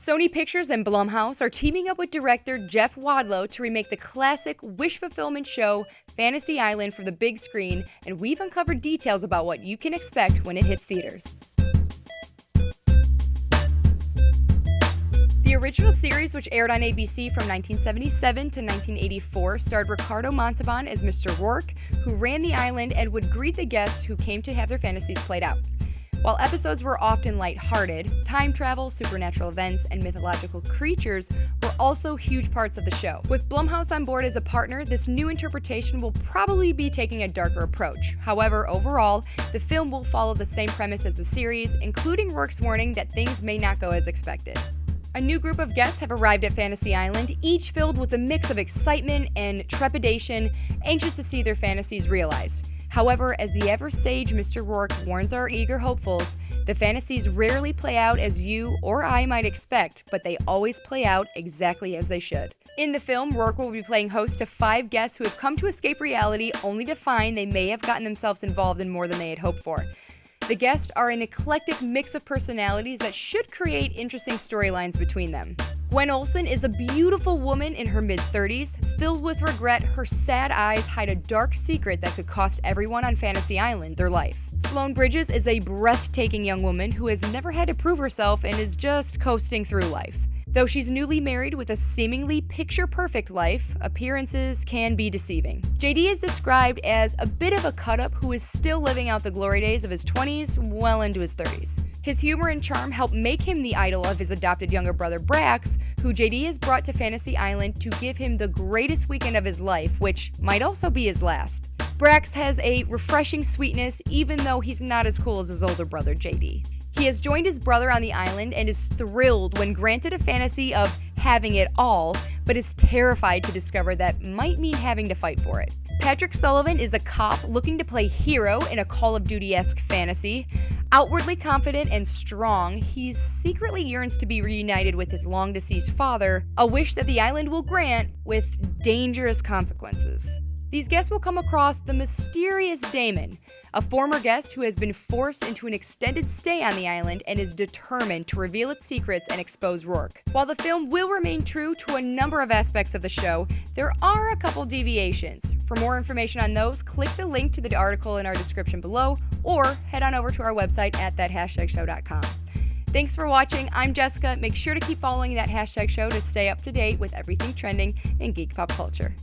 Sony Pictures and Blumhouse are teaming up with director Jeff Wadlow to remake the classic wish fulfillment show Fantasy Island for the big screen, and we've uncovered details about what you can expect when it hits theaters. The original series, which aired on ABC from 1977 to 1984, starred Ricardo Montalban as Mr. Rourke, who ran the island and would greet the guests who came to have their fantasies played out. While episodes were often lighthearted, time travel, supernatural events, and mythological creatures were also huge parts of the show. With Blumhouse on board as a partner, this new interpretation will probably be taking a darker approach. However, overall, the film will follow the same premise as the series, including Rourke's warning that things may not go as expected. A new group of guests have arrived at Fantasy Island, each filled with a mix of excitement and trepidation, anxious to see their fantasies realized. However, as the ever-sage Mr. Rourke warns our eager hopefuls, the fantasies rarely play out as you or I might expect, but they always play out exactly as they should. In the film, Rourke will be playing host to 5 guests who have come to escape reality only to find they may have gotten themselves involved in more than they had hoped for. The guests are an eclectic mix of personalities that should create interesting storylines between them. Gwen Olsen is a beautiful woman in her mid-30s. Filled with regret, her sad eyes hide a dark secret that could cost everyone on Fantasy Island their life. Sloane Bridges is a breathtaking young woman who has never had to prove herself and is just coasting through life. Though she's newly married with a seemingly picture-perfect life, appearances can be deceiving. JD is described as a bit of a cut-up who is still living out the glory days of his 20s well into his 30s. His humor and charm help make him the idol of his adopted younger brother Brax, who JD has brought to Fantasy Island to give him the greatest weekend of his life, which might also be his last. Brax has a refreshing sweetness, even though he's not as cool as his older brother JD. He has joined his brother on the island and is thrilled when granted a fantasy of having it all, but is terrified to discover that might mean having to fight for it. Patrick Sullivan is a cop looking to play hero in a Call of Duty-esque fantasy. Outwardly confident and strong, he secretly yearns to be reunited with his long-deceased father, a wish that the island will grant with dangerous consequences. These guests will come across the mysterious Damon, a former guest who has been forced into an extended stay on the island and is determined to reveal its secrets and expose Rourke. While the film will remain true to a number of aspects of the show, there are a couple deviations. For more information on those, click the link to the article in our description below, or head on over to our website at thathashtagshow.com. Thanks for watching. I'm Jessica. Make sure to keep following That Hashtag Show to stay up to date with everything trending in geek pop culture.